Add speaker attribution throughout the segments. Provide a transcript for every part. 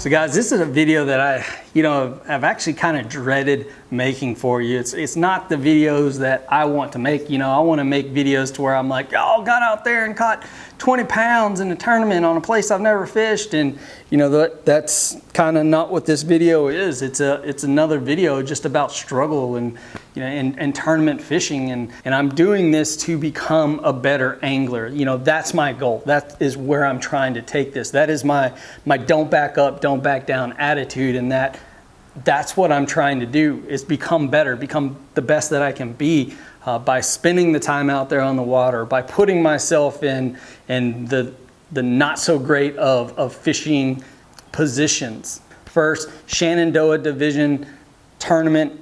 Speaker 1: So guys, this is a video that I've actually kind of dreaded making for you. It's not the videos that I want to make. I want to make videos to where I'm like, oh, got out there and caught 20 pounds in a tournament on a place I've never fished. And that's kind of not what this video is. It's another video just about struggle and tournament fishing. And I'm doing this to become a better angler. That's my goal. That is where I'm trying to take this. That is my don't back up, don't back down attitude. And that's what I'm trying to do, is become better, become the best that I can be by spending the time out there on the water, by putting myself in the not so great of fishing positions. First, Shenandoah Division tournament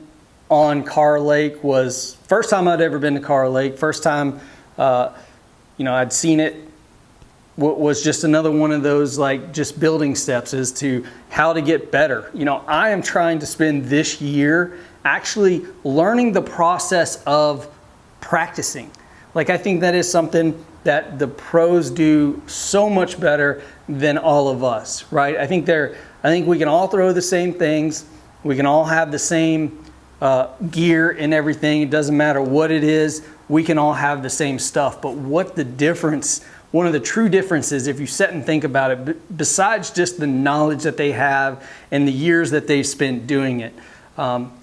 Speaker 1: on Kerr Lake was first time I'd ever been to Kerr Lake. First time I'd seen it. Was just another one of those just building steps as to how to get better. I am trying to spend this year actually learning the process of practicing. I think that is something that the pros do so much better than all of us, right? I think we can all throw the same things. We can all have the same gear and everything. It doesn't matter what it is. We can all have the same stuff. But one of the true differences, if you sit and think about it, besides just the knowledge that they have and the years that they've spent doing it,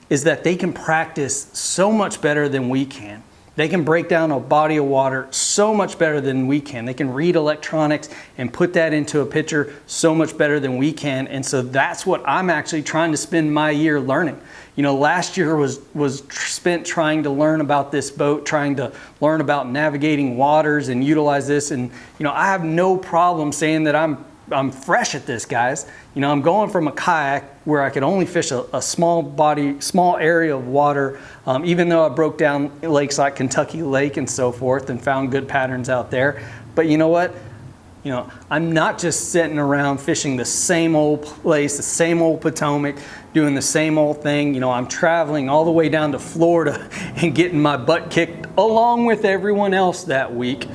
Speaker 1: is that they can practice so much better than we can. They can break down a body of water so much better than we can. They can read electronics and put that into a picture so much better than we can. And so that's what I'm actually trying to spend my year learning. Last year was spent trying to learn about this boat, trying to learn about navigating waters and utilize this. And I have no problem saying that I'm fresh at this, guys. I'm going from a kayak where I could only fish a small area of water, even though I broke down lakes like Kentucky Lake and so forth and found good patterns out there. But you know what? I'm not just sitting around fishing the same old place, the same old Potomac, doing the same old thing. I'm traveling all the way down to Florida and getting my butt kicked along with everyone else that week.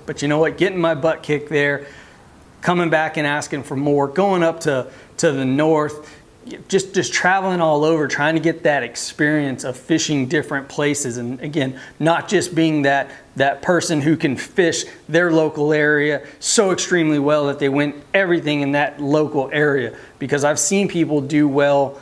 Speaker 1: But you know what? Getting my butt kicked there, coming back and asking for more, going up to the north, just traveling all over, trying to get that experience of fishing different places. And again, not just being that person who can fish their local area so extremely well that they win everything in that local area. Because I've seen people do well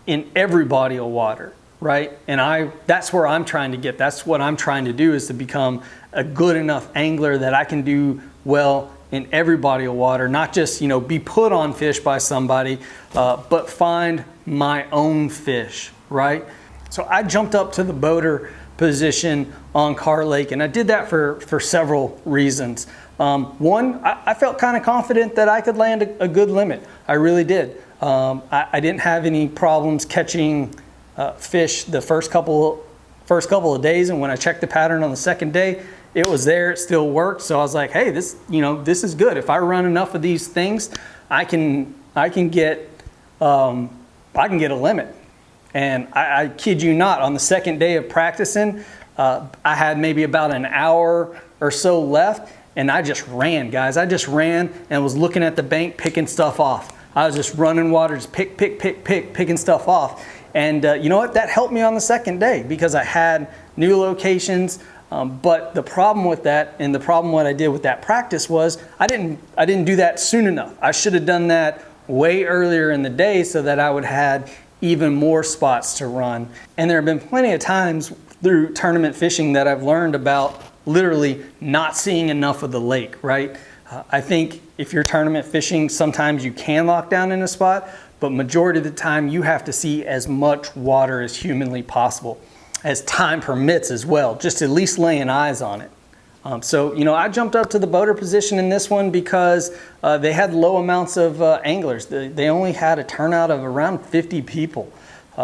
Speaker 1: in every body of water, right? And that's where I'm trying to get. That's what I'm trying to do, is to become a good enough angler that I can do well in every body of water, not just be put on fish by somebody, but find my own fish, right? So I jumped up to the boater position on Kerr Lake, and I did that for several reasons. One, I felt kind of confident that I could land a good limit. I really did. I didn't have any problems catching fish the first couple of days, and when I checked the pattern on the second day, it was there, it still worked. So I was like, hey, this is good. If I run enough of these things, I can get a limit. And I kid you not, on the second day of practicing, I had maybe about an hour or so left, and I just ran, guys. I just ran and was looking at the bank, picking stuff off. I was just running water, just picking stuff off. And you know what? That helped me on the second day because I had new locations. But the problem with that, and the problem what I did with that practice, was I didn't do that soon enough. I should have done that way earlier in the day so that I would have had even more spots to run. And there have been plenty of times through tournament fishing that I've learned about literally not seeing enough of the lake, right? I think if you're tournament fishing, sometimes you can lock down in a spot, but majority of the time you have to see as much water as humanly possible, as time permits as well, just at least laying eyes on it. So I jumped up to the boater position in this one because they had low amounts of anglers. They only had a turnout of around 50 people.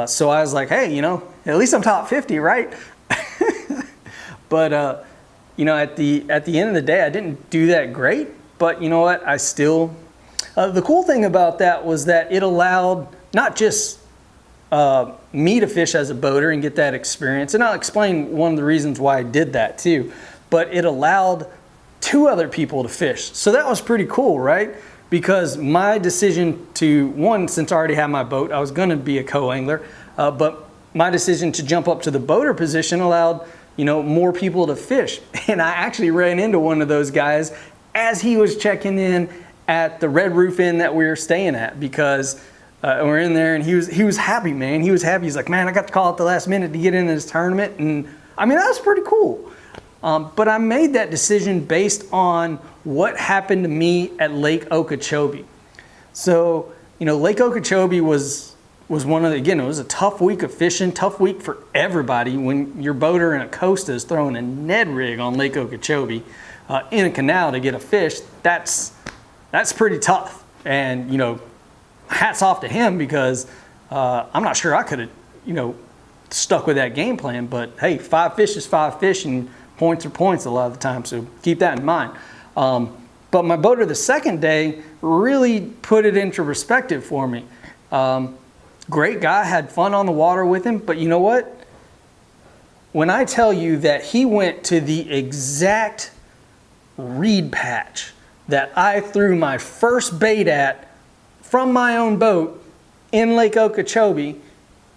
Speaker 1: So I was like, hey, at least I'm top 50, right? But at the end of the day, I didn't do that great. But you know what? I still. The cool thing about that was that it allowed not just me to fish as a boater and get that experience. And I'll explain one of the reasons why I did that too. But it allowed 2 other people to fish. So that was pretty cool, right? because my decision to, one, since I already had my boat, I was going to be a co-angler, but my decision to jump up to the boater position allowed, you know, more people to fish. And I actually ran into one of those guys as he was checking in at the Red Roof Inn that we were staying at, because we're in there, and he was happy, man. He was happy. He's like, man, I got to call at the last minute to get into this tournament. And I mean, that was pretty cool. But I made that decision based on what happened to me at Lake Okeechobee. So, you know, Lake Okeechobee was one of the, again, it was a tough week of fishing, tough week for everybody. When your boater in a Costa is throwing a Ned rig on Lake Okeechobee in a canal to get a fish, that's pretty tough. And, you know, hats off to him, because I'm not sure I could have, you know, stuck with that game plan. But hey, 5 fish is 5 fish, and points are points a lot of the time, so keep that in mind. But my boater the second day really put it into perspective for me. Great guy, had fun on the water with him, but you know what? When I tell you that he went to the exact reed patch that I threw my first bait at from my own boat in Lake Okeechobee,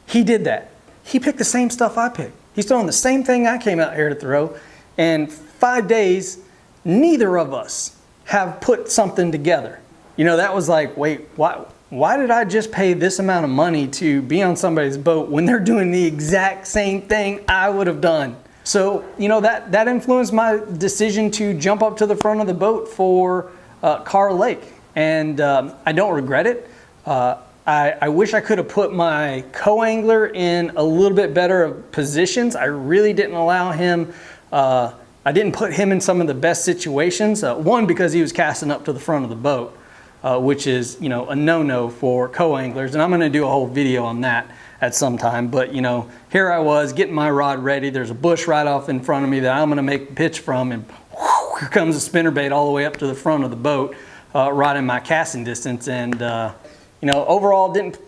Speaker 1: he did that. He picked the same stuff I picked. He's throwing the same thing I came out here to throw. And 5 days, neither of us have put something together. You know, that was like, wait, why did I just pay this amount of money to be on somebody's boat when they're doing the exact same thing I would have done? So, you know, that influenced my decision to jump up to the front of the boat for Kerr Lake. And I don't regret it. I wish I could have put my co-angler in a little bit better of positions. I really didn't allow him, I didn't put him in some of the best situations. One, because he was casting up to the front of the boat, which is, you know, a no-no for co-anglers. And I'm going to do a whole video on that at some time. But, you know, here I was getting my rod ready. There's a bush right off in front of me that I'm going to make the pitch from. And whoosh, here comes a spinnerbait all the way up to the front of the boat, right in my casting distance. And, you know, overall didn't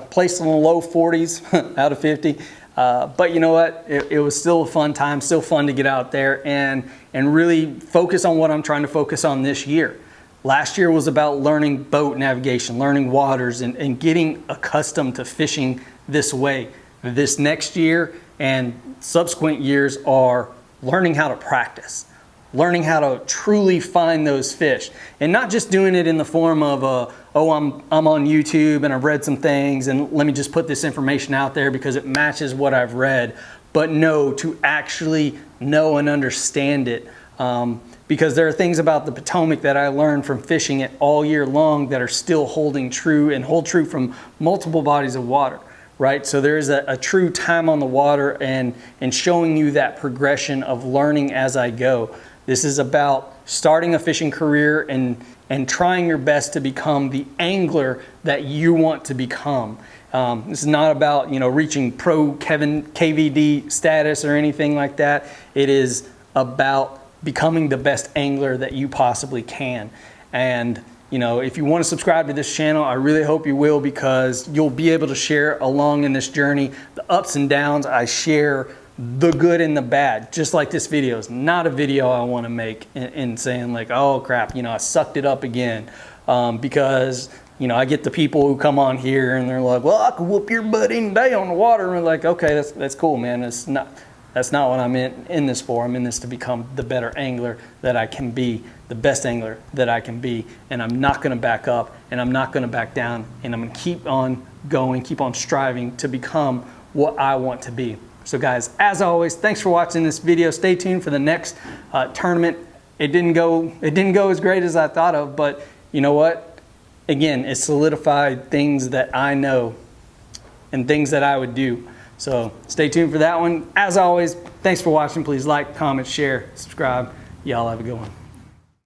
Speaker 1: place in the low 40s out of 50. But you know what? It was still a fun time, still fun to get out there and really focus on what I'm trying to focus on this year. Last year was about learning boat navigation, learning waters, and getting accustomed to fishing this way. This next year and subsequent years are learning how to practice, learning how to truly find those fish, and not just doing it in the form of oh, I'm on YouTube and I've read some things and let me just put this information out there because it matches what I've read, but no, to actually know and understand it. Because there are things about the Potomac that I learned from fishing it all year long that are still holding true and hold true from multiple bodies of water, right? So there is a true time on the water and showing you that progression of learning as I go. This is about starting a fishing career and trying your best to become the angler that you want to become. This is not about, you know, reaching pro KVD status or anything like that. It is about becoming the best angler that you possibly can. And, you know, if you want to subscribe to this channel, I really hope you will, because you'll be able to share along in this journey the ups and downs. I share the good and the bad, just like this video is not a video I want to make in saying like, oh crap, you know, I sucked it up again, because, you know, I get the people who come on here and they're like, well, I could whoop your butt any day on the water, and we're like, okay, that's cool, man. That's not what I'm in this for. I'm in this to become the better angler that I can be, the best angler that I can be, and I'm not going to back up, and I'm not going to back down, and I'm going to keep on going, keep on striving to become what I want to be. So guys, as always, thanks for watching this video. Stay tuned for the next tournament. It didn't go as great as I thought of, but you know what? Again, it solidified things that I know and things that I would do. So stay tuned for that one. As always, thanks for watching. Please like, comment, share, subscribe. Y'all have a good one.